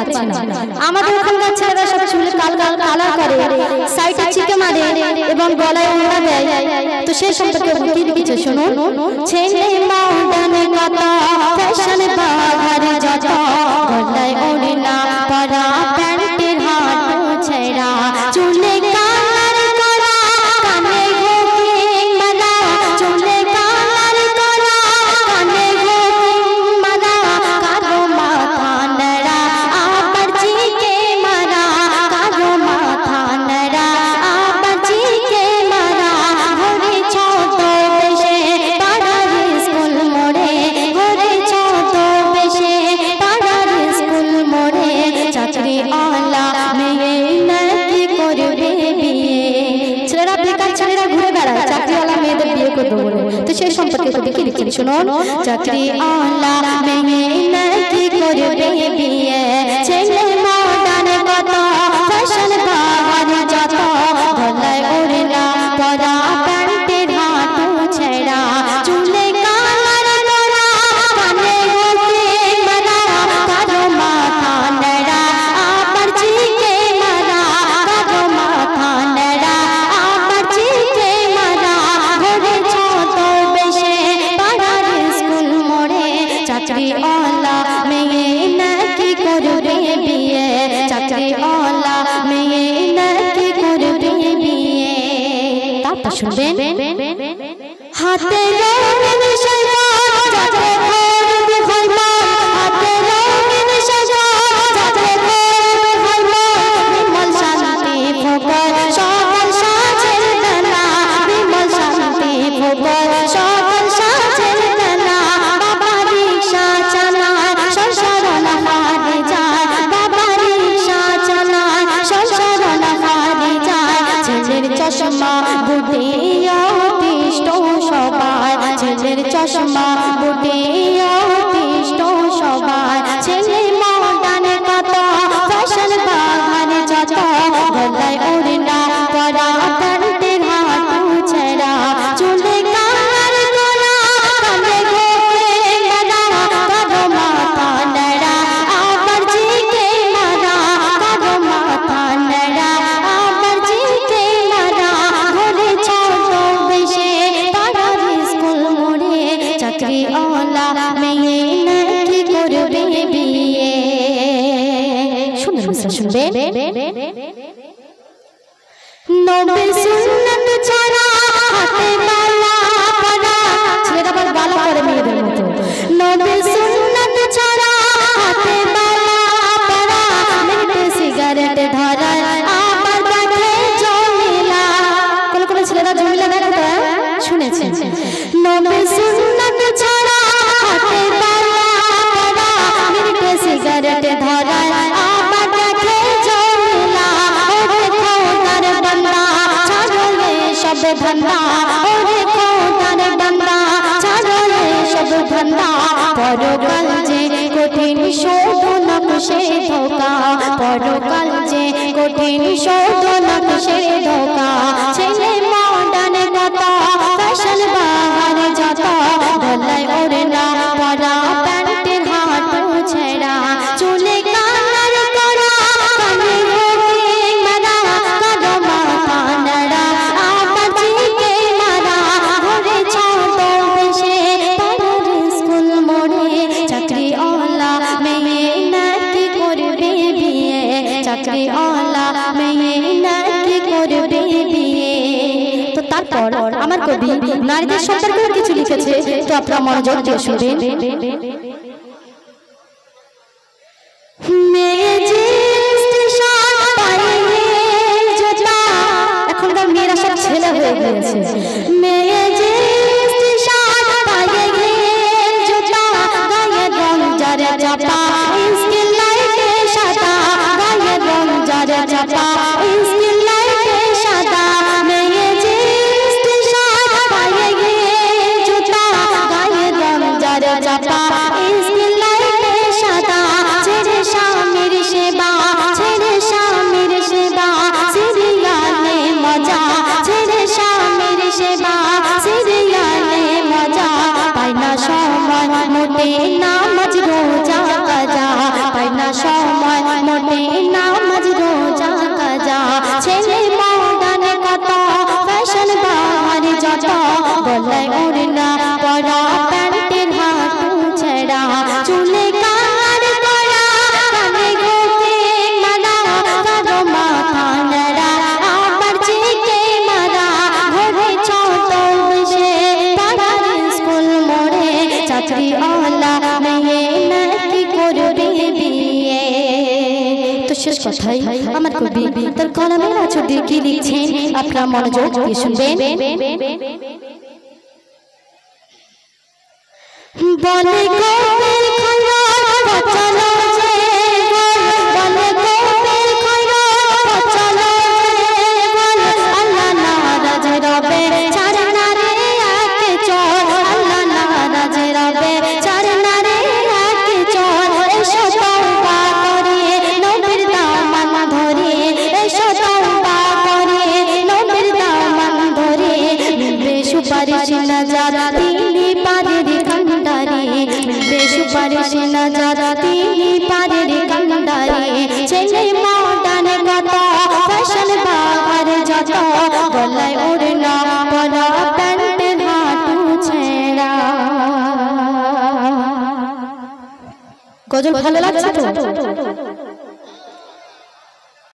পারছি না। আমাদের ওখানকার ছেলেরা সব চুলে কালার করে, সাইডে চিকে মারে এবং গলায় ওড়না দেয়। তো সেই সম্পর্কে কি লিখেছে শুনুন। ছেলে মডার্ন কত, ফ্যাশন বাহার যত, গলায় ওড়না পরা, প্যান্টের হাঁটু ছেঁড়া, চুলে কালার করা, কানে ঘুঙি মারা, চুলে কালার করা, কানে ঘুঙি মারা, কারো মাথা নেড়া, আবার চিকে মারা, কারো মাথা নেড়া, আবার চিকে মারা, ঘরে ছোট বেশে পাড়ার স্কুল মোড়ে, ঘরে ছোট বেশে পাড়ার স্কুল মোড়ে, চাকরি আলা মেয়ে নাকি করবে বিয়ে। ছেলেরা বেকার ছেলেরা ঘুরে বেড়ায় চাকরিওয়ালা মেয়েদের বিয়ে করবে বলে। তো সেই সম্পর্কে কবি কি লিখছেন শুনুন। চাকরি আলা মেয়ে নাকি করবে বিয়ে, ছেলে মডার্ন কত, ফ্যাশন বাহার যত, গলায় ওড়না পরা, প্যান্টের হাঁটু ছেঁড়া, চুলে কালার করা, কানে ঘুঙি মারা, কারো মাথা নেড়া, আবার চিকে মারা, কারো মাথা নেড়া, আবার চিকে মারা, ঘরে ছোট বেশে পাড়ার স্কুল মোড়ে, চাকরি আলা মেয়ে নাকি করবে বিয়ে, চাকরি আলা মেয়ে নাকি করবে বিয়ে। তারপর শুনবেন। হাতে রঙিন সাজা, যাতে করবে ভাইবা, হাতে রঙিন সাজা, যাতে করবে ভাইবা, বিমল শান্তি ফোকর সকল সাজের দানা, বিমল শান্তি ফোকর সকল সাজের দানা, বাবা রিকশা চালায় সংসার হারে যায়, বাবা রিকশা চালায় সংসার হারে যায়, ছেলের চশমা বুটে অতিষ্ঠ সবাই, ছেলের চশমা বুটে অতিষ্ঠ সবাই, ছেলে মডার্ন কত, ফ্যাশন বাহার যত, গলায় ওড়না পরা, প্যান্টের হাঁটু ছেঁড়া, চুলে কালার করা, কানে ঘুঙি মারা, কারো মাথা নেড়া, আবার চিকে মারা, কারো মাথা নেড়া, আবার চিকে মারা, ঘরে ছোট বেশে পাড়ার স্কুল মোড়ে, চাকরি আলা মেয়ে নাকি করবে বিয়ে। শুনবেন। নবীর সুন্নাত ছাড়া হাতে বালা পরা, ছেলেরা আবার বালা পরে মেয়েদের মতো। নবীর সুন্নাত ছাড়া হাতে বালা পরা, মিনিটে সিগারেট ধরায় আবার দেখে জমিলা। কোন ছেলেরা জমিলা দেখে তো শুনেছেন। নবীর সুন্নাত ছাড়া হাতে বালা পরা, মিনিটে সিগারেট ধরায় আবার দেখে জমিলা। ওরে খোদার বান্দা ছাড়ো সব ধান্দা, ওরে খোদার বান্দা ছাড়ো সব ধান্দা, পরকাল যে কঠিন শোধনক সে ধোকা, পরকাল যে কঠিন শোধনক সে ধোকা, ছেলে মডার্ন কত, ফ্যাশন বাহার যত, গলায় ওড়না পরা, প্যান্টের হাঁটু ছেঁড়া, চুলে কালার করা, কানে ঘুঙি মারা, কারো মাথা নেড়া, আবার চিকে মারা, ঘরে ছোট বেশে পাড়ার স্কুল মোড়ে, চাকরি আলা মেয়ে নাকি করবে বিয়ে, চাকরি আলা মেয়ে নাকি করবে বিয়ে। তো তারপর আমার কবি নারীদের সম্পর্কে কিছু লিখেছে, তো আপনারা মনোযোগ দিয়ে শুনবেন। এখনকার মেয়েরা সব ছেলে হয়ে গিয়েছে। মেয়ে যে স্টেশন পায়ে জুতা, গায়ে রং যারে চাপা, স্কিল লাইটে সাদা, গায়ে রং যারে চাপা, স্কিল লাইটে সাদা, মেয়ে যে স্টেশন পায়ে জুতা, গায়ে রং যারে চাপা, স্কিল লাইটে সাদা, ছেড়ে স্বামীর সেবা, ছেড়ে স্বামীর সেবা, সিরিয়ালে মজা, ছেড়ে স্বামীর সময় মোটে নামাজ রোজা কাজা ছেলে মডার্ন কত ফ্যাশন বাহার যত গলায় ওড়না পরা প্যান্টের হাঁটু ছেঁড়া চুলে কার করা কানে গোকে মারা কারো মাথা নেড়া আবার চেকে মারা ঘরে ছোট বসে পাড়ার স্কুল মোড়ে চাকরি ওলা মেয়ে নাকি করবে বিয়ে। তো শেষ কথাই আমার কবি তার কলমের আঁচড় দিয়ে কি লিখছেন আপনারা মনোযোগ দিয়ে শুনবেন। বলে কবির খয়রাত চলো যে বলে কবির খয়রাত চলো যে আল্লাহ নারাজ রবে চার নারে এক চল আল্লাহ নারাজ রবে চার নারে এক চল এসো তওবা করে নবীর দামান ধরে এসো তওবা করে নবীর দামান ধরে মিলবে সুপারিশ নজার তিনি পারের কান্ডারে মিলবে সুপারিশ নজার তিনি পারের কান্ডারে ছেলে মডার্ন কত ফ্যাশন বাহার যত গলায় ওড়না পরা প্যান্টের হাঁটু ছেঁড়া। গজল ভালো লাগছে তো?